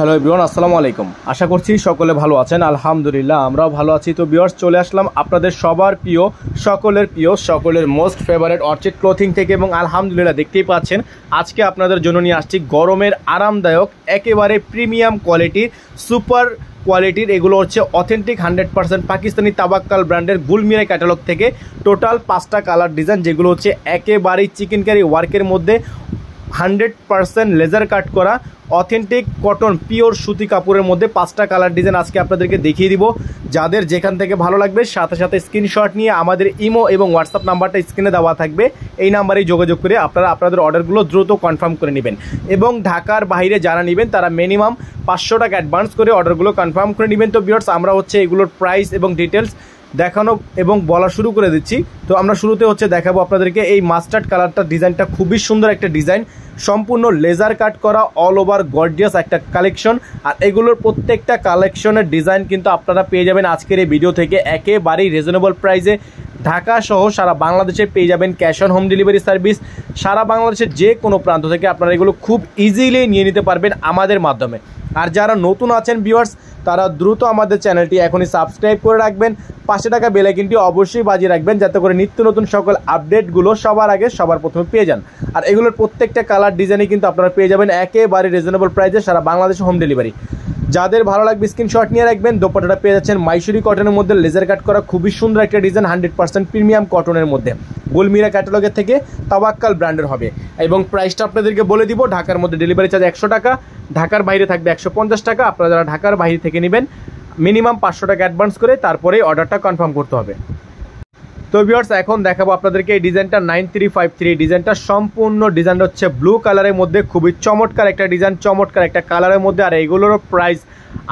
Hello everyone, আসসালামু আলাইকুম। আশা করছি সকলে ভালো আছেন। আলহামদুলিল্লাহ আমরাও ভালো আছি। তো ভিউয়ার্স, চলে আসলাম আপনাদের সবার প্রিয়, সকলের মোস্ট ফেভারিট অর্চিড ক্লোথিং থেকে। এবং আলহামদুলিল্লাহ দেখতেই পাচ্ছেন আজকে আপনাদের জন্য নিয়ে আসছি গরমের আরামদায়ক একেবারে প্রিমিয়াম কোয়ালিটির, সুপার কোয়ালিটির, এগুলো হচ্ছে অথেন্টিক 100% পাকিস্তানি তাবাক্কাল ব্র্যান্ডের গুলমিরা ক্যাটালগ থেকে টোটাল 5টা কালার ডিজাইন, যেগুলো হচ্ছে একেবারেই চিকেন কারি ওয়ার্কের মধ্যে 100% লেজার কাট করা অথেন্টিক কটন পিওর সুতি কাপড়ের মধ্যে 5টা কালার ডিজাইন আজকে আপনাদেরকে দেখিয়ে দিব। যাদের যেখান থেকে ভালো লাগবে সাথে সাথে স্ক্রিনশট নিয়ে আমাদের ইমো এবং হোয়াটসঅ্যাপ নাম্বারটা স্ক্রিনে দেওয়া থাকবে, এই নাম্বারেই যোগাযোগ করে আপনারা আপনাদের অর্ডারগুলো দ্রুত কনফার্ম করে নেবেন। এবং ঢাকার বাইরে যারা নেবেন তারা মিনিমাম 500 টাকা অ্যাডভান্স করে অর্ডারগুলো কনফার্ম করে নেবেন। তো ভিউয়ার্স, আমরা হচ্ছে এগুলোর প্রাইস এবং ডিটেলস দেখানো এবং বলা শুরু করে দিচ্ছি। তো আমরা শুরুতে হচ্ছে দেখাবো আপনাদেরকে এই মাস্টার্ড কালারটা, ডিজাইনটা খুবই সুন্দর একটা ডিজাইন, সম্পূর্ণ লেজার কাট করা অল ওভার গর্জিয়াস একটা কালেকশন। আর এগুলোর প্রত্যেকটা কালেকশনের ডিজাইন কিন্তু আপনারা পেয়ে যাবেন আজকের এই ভিডিও থেকে একেবারেই রিজনেবল প্রাইসে। ঢাকা সহ সারা বাংলাদেশে পেয়ে যাবেন cash on home delivery service. সারা বাংলাদেশের যে কোনো প্রান্ত থেকে আপনারা এগুলো খুব ইজিলি নিয়ে নিতে পারবেন আমাদের মাধ্যমে। আর যারা নতুন আছেন ভিউয়ার্স, তারা দ্রুত আমাদের চ্যানেলটি এখনই সাবস্ক্রাইব করে রাখবেন, পাশে থাকা বেল আইকনটি অবশ্যই বাজিয়ে রাখবেন, যাতে করে নিত্য নতুন সকল আপডেটগুলো সবার আগে সবার প্রথমে পেয়ে যান। আর এগুলোর প্রত্যেকটা কালার ডিজাইনই কিন্তু আপনারা পেয়ে যাবেন একেবারে রিজনেবল প্রাইসে সারা বাংলাদেশে হোম ডেলিভারি। যাদের ভালো লাগবে স্ক্রিনশট নিয়ে রাখবেন। দোপাট্টাটা পেয়ে যাচ্ছেন মাইসুরি কটনের মধ্যে লেজার কাট করা খুবই সুন্দর একটা ডিজাইন, 100% প্রিমিয়াম কটনের মধ্যে গুলমিরা ক্যাটালগের থেকে তাওয়াক্কাল ব্র্যান্ডের হবে। এবং প্রাইসটা আপনাদেরকে বলে দিব, ঢাকার মধ্যে ডেলিভারি চার্জ 100 টাকা, ঢাকার বাইরে থাকবে 150 টাকা। আপনারা যারা ঢাকার বাইরে থেকে নেবেন মিনিমাম 500 টাকা অ্যাডভান্স করে তারপরেই অর্ডারটা কনফার্ম করতে হবে। তো ভিউয়ার্স, এখন দেখাবো আপনাদেরকে এই ডিজাইনটা 9353। ডিজাইনটা সম্পূর্ণ ডিজাইনটা হচ্ছে ব্লু কালারের মধ্যে, খুবই চমৎকার একটা ডিজাইন, চমৎকার একটা কালারের মধ্যে। আর এইগুলোরও প্রাইস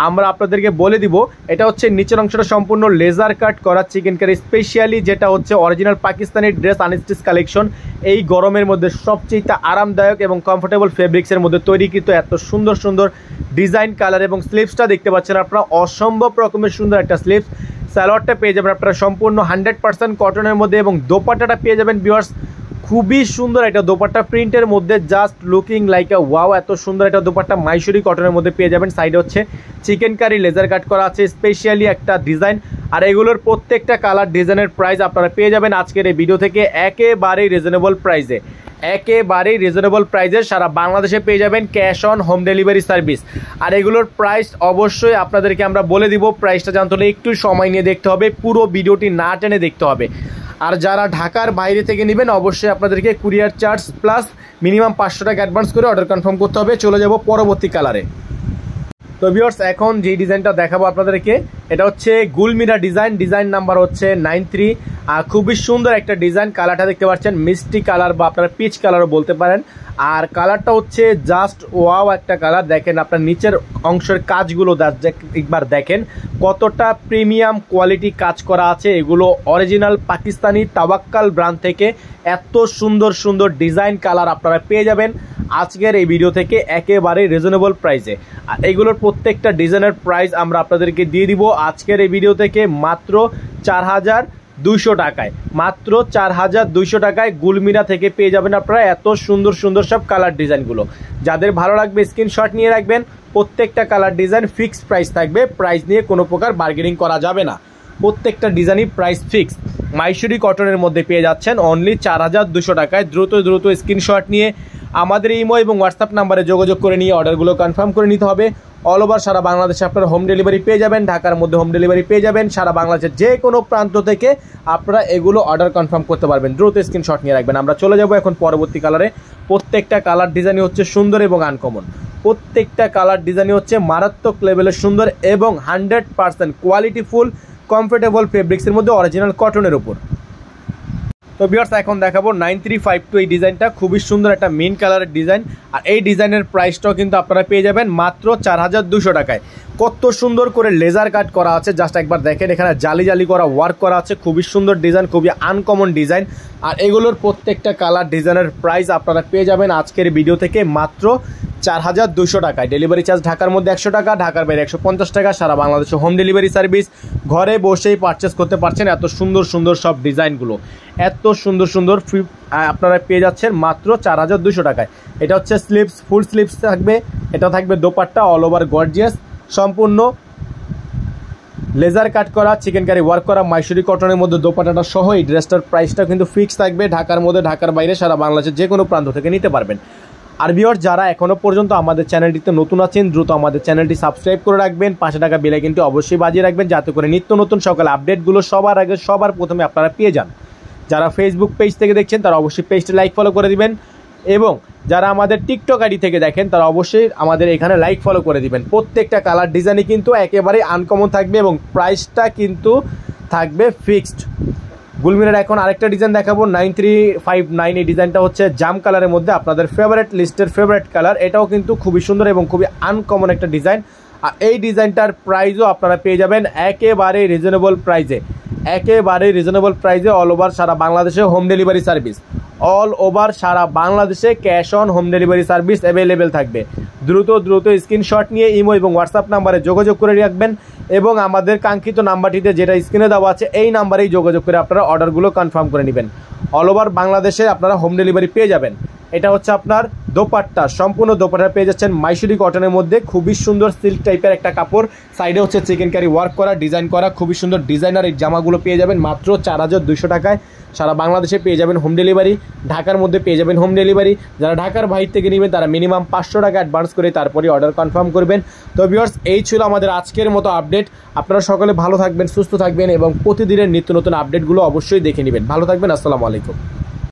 আমরা আপনাদেরকে বলে দিব। এটা হচ্ছে নিচের অংশটা সম্পূর্ণ লেজার কাট করা চিকেন কারি, স্পেশালি যেটা হচ্ছে original Pakistani dress unstitch collection. এই গরমের মধ্যে সবচেয়ে আরামদায়ক এবং কমফোর্টেবল ফেব্রিক্সের মধ্যে তৈরিকৃত এত সুন্দর সুন্দর ডিজাইন কালার। এবং স্লিভসটা দেখতে পাচ্ছেন আপনারা, অসম্ভব রকমের সুন্দর একটা স্লিভস। সালোয়ারটা পেয়ে যাবেন আপনারা সম্পূর্ণ 100% কটনের মধ্যে। এবং দোপাট্টাটা পেয়ে যাবেন ভিউয়ার্স খুবই সুন্দর একটা দোপাট্টা প্রিন্টের মধ্যে, জাস্ট লুকিং লাইক আ ওয়াও। এত সুন্দর একটা দোপাট্টা মাইসুরি কটনের মধ্যে পেয়ে যাবেন। সাইডে হচ্ছে চিকেন কারি লেজার কাট করা আছে, স্পেশালি একটা ডিজাইন। আর এগুলোর প্রত্যেকটা কালার ডিজাইনের প্রাইস আপনারা পেয়ে যাবেন আজকের এই ভিডিও থেকে একেবারেই রিজনেবল প্রাইসে, একেবারেই রিজনেবল প্রাইসে সারা বাংলাদেশে পেয়ে যাবেন cash on home delivery service. আর এগুলোর প্রাইস অবশ্যই আপনাদেরকে আমরা বলে দিব। প্রাইসটা জানতে হলে একটু সময় নিয়ে দেখতে হবে, পুরো ভিডিওটি না টেনে দেখতে হবে। আর যারা ঢাকার বাইরে থেকে নেবেন অবশ্যই আপনাদেরকে কুরিয়ার চার্জ প্লাস মিনিমাম 500 টাকা অ্যাডভান্স করে অর্ডার কনফার্ম করতে হবে। চলে যাব পরবর্তী কালারে। তো ভিউয়ার্স, এখন যে ডিজাইনটা দেখাবো আপনাদেরকে, এটা হচ্ছে গুলমিরা ডিজাইন, ডিজাইন নাম্বার হচ্ছে 93। আর খুবই সুন্দর একটা ডিজাইন, কালারটা দেখতে পাচ্ছেন মিষ্টি কালার বা আপনারা পিচ কালারও বলতে পারেন। আর কালারটা হচ্ছে জাস্ট ওয়াও একটা কালার। দেখেন আপনার নিচের অংশের কাজগুলো একবার দেখেন কতটা প্রিমিয়াম কোয়ালিটি কাজ করা আছে। এগুলো অরিজিনাল পাকিস্তানি তাওয়াক্কাল ব্র্যান্ড থেকে এত সুন্দর সুন্দর ডিজাইন কালার আপনারা পেয়ে যাবেন আজকের এই ভিডিও থেকে একেবারে রিজনেবল প্রাইসে। আর এগুলোর প্রত্যেকটা ডিজাইনের প্রাইস আমরা আপনাদেরকে দিয়ে দিব আজকের এই ভিডিও থেকে মাত্র 4200 টাকায়, মাত্র 4200 টাকায় গুলমিরা থেকে পেয়ে যাবেন আপনারা এত সুন্দর সুন্দর সব কালার ডিজাইনগুলো। যাদের ভালো লাগবে স্ক্রিনশট নিয়ে রাখবেন। প্রত্যেকটা কালার ডিজাইন ফিক্সড প্রাইস থাকবে, প্রাইস নিয়ে কোনো প্রকার বার্গেনিং করা যাবে না, প্রত্যেকটা ডিজাইনই প্রাইস ফিক্স। মাইসুরি কটনের মধ্যে পেয়ে যাচ্ছেন অনলি 4200 টাকায়। দ্রুত দ্রুত স্ক্রিনশট নিয়ে আমাদের ইমো এবং হোয়াটসঅ্যাপ নাম্বারে যোগাযোগ করে নিয়ে অর্ডারগুলো কনফার্ম করে নিতে হবে। অল ওভার সারা বাংলাদেশে আপনারা হোম ডেলিভারি পেয়ে যাবেন, ঢাকার মধ্যে হোম ডেলিভারি পেয়ে যাবেন। সারা বাংলাদেশের যে কোনো প্রান্ত থেকে আপনারা এগুলো অর্ডার কনফার্ম করতে পারবেন। দ্রুত স্ক্রিনশট নিয়ে রাখবেন। আমরা চলে যাব এখন পরবর্তী কালারে। প্রত্যেকটা কালার ডিজাইনই হচ্ছে সুন্দর এবং আনকমন, প্রত্যেকটা কালার ডিজাইনই হচ্ছে মারাত্মক লেভেলের সুন্দর এবং 100% কোয়ালিটিফুল কমফোর্টেবল ফেব্রিক্সের মধ্যে অরিজিনাল কটনের উপর। তো ভিউয়ার্স, এখন দেখাবো 9352। এই ডিজাইনটা খুবই সুন্দর একটা মিন কালারের ডিজাইন। আর এই ডিজাইনের প্রাইসটাও কিন্তু আপনারা পেয়ে যাবেন মাত্র 4200 টাকায়। কত সুন্দর করে লেজার কাট করা আছে, জাস্ট একবার দেখেন। এখানে জালি জালি করা ওয়ার্ক করা আছে, খুবই সুন্দর ডিজাইন, খুবই আনকমন ডিজাইন। আর এগুলোর প্রত্যেকটা কালার ডিজাইনের প্রাইস আপনারা পেয়ে যাবেন আজকের ভিডিও থেকে মাত্র 4200 টাকায়। ডেলিভারি চার্জ ঢাকার মধ্যে 100 টাকা, ঢাকার বাইরে 150 টাকা। সারা বাংলাদেশে হোম ডেলিভারি সার্ভিস। ঘরে বসেই পারচেস করতে পারছেন এত সুন্দর সুন্দর সব ডিজাইনগুলো, এত সুন্দর সুন্দর আপনারা পেয়ে যাচ্ছেন মাত্র 4200 টাকায়। এটা হচ্ছে স্লিভস, ফুল স্লিভস থাকবে, এটা থাকবে দোপাট্টা অল ওভার গর্জিয়াস, সম্পূর্ণ লেজার কাট করা, চিকেন কারি ওয়ার্ক করা, মাইসুরি কটনের মধ্যে দোপাট্টাটা সহ এই ড্রেসটার প্রাইসটা কিন্তু ফিক্স থাকবে। ঢাকার মধ্যে, ঢাকার বাইরে, সারা বাংলাদেশের যে কোনো প্রান্ত থেকে নিতে পারবেন। আর ভিউয়ার্স, যারা এখনও পর্যন্ত আমাদের চ্যানেলটিতে নতুন আছেন দ্রুত আমাদের চ্যানেলটি সাবস্ক্রাইব করে রাখবেন, পাশে টাকা বেল আইকনটি অবশ্যই বাজিয়ে রাখবেন, যাতে করে নিত্য নতুন সকল আপডেটগুলো সবার আগে সবার প্রথমে আপনারা পেয়ে যান। যারা ফেসবুক পেজ থেকে দেখছেন তারা অবশ্যই পেজটি লাইক ফলো করে দিবেন, এবং যারা আমাদের টিকটক আইডি থেকে দেখেন তারা অবশ্যই আমাদের এখানে লাইক ফলো করে দিবেন। প্রত্যেকটা কালার ডিজাইনই কিন্তু একেবারেই আনকমন থাকবে এবং প্রাইসটা কিন্তু থাকবে ফিক্সড। গুলমিনের এখন আরেকটা ডিজাইন দেখাবো 9359। এই ডিজাইনটা হচ্ছে জাম কালারের মধ্যে, আপনাদের ফেভারিট লিস্টের ফেভারিট কালার। এটাও কিন্তু খুবই সুন্দর এবং খুবই আনকমন একটা ডিজাইন। আর এই ডিজাইনটার প্রাইসও আপনারা পেয়ে যাবেন একেবারে রিজনেবল প্রাইসে, একেবারে রিজনেবল প্রাইসে। অল ওভার সারা বাংলাদেশে home delivery service, all over সারা বাংলাদেশে cash on home delivery service available থাকবে। দ্রুত স্ক্রিনশট নিয়ে ইমো এবং হোয়াটসঅ্যাপ নাম্বারে যোগাযোগ করে রাখবেন, এবং আমাদের কাঙ্ক্ষিত নাম্বারটিতে যেটা স্ক্রিনে দেওয়া আছে এই নাম্বারেই যোগাযোগ করে আপনারা অর্ডারগুলো কনফার্ম করে নেবেন। অল ওভার বাংলাদেশে আপনারা হোম ডেলিভারি পেয়ে যাবেন। এটা হচ্ছে আপনার দোপাট্টা, সম্পূর্ণ দোপাট্টা পেয়ে যাচ্ছেন মাইসুরি কটনের মধ্যে, খুবই সুন্দর সিল্ক টাইপের একটা কাপড়। সাইডে হচ্ছে চিকেন কারি ওয়ার্ক করা, ডিজাইন করা, খুবই সুন্দর ডিজাইনার এই জামাগুলো পেয়ে যাবেন মাত্র 4200 টাকায়। সারা বাংলাদেশে পেয়ে যাবেন হোম ডেলিভারি, ঢাকার মধ্যে পেয়ে যাবেন হোম ডেলিভারি। যারা ঢাকার বাইরে থেকে নেবেন তারা মিনিমাম 500 টাকা অ্যাডভান্স করে তারপরে অর্ডার কনফার্ম করবেন। তো ভিউয়ার্স, এই ছিল আমাদের আজকের মতো আপডেট। আপনারা সকলে ভালো থাকবেন, সুস্থ থাকবেন এবং প্রতিদিনের নিত্য নতুন আপডেটগুলো অবশ্যই দেখে নেবেন। ভালো থাকবেন, আসসালামু আলাইকুম।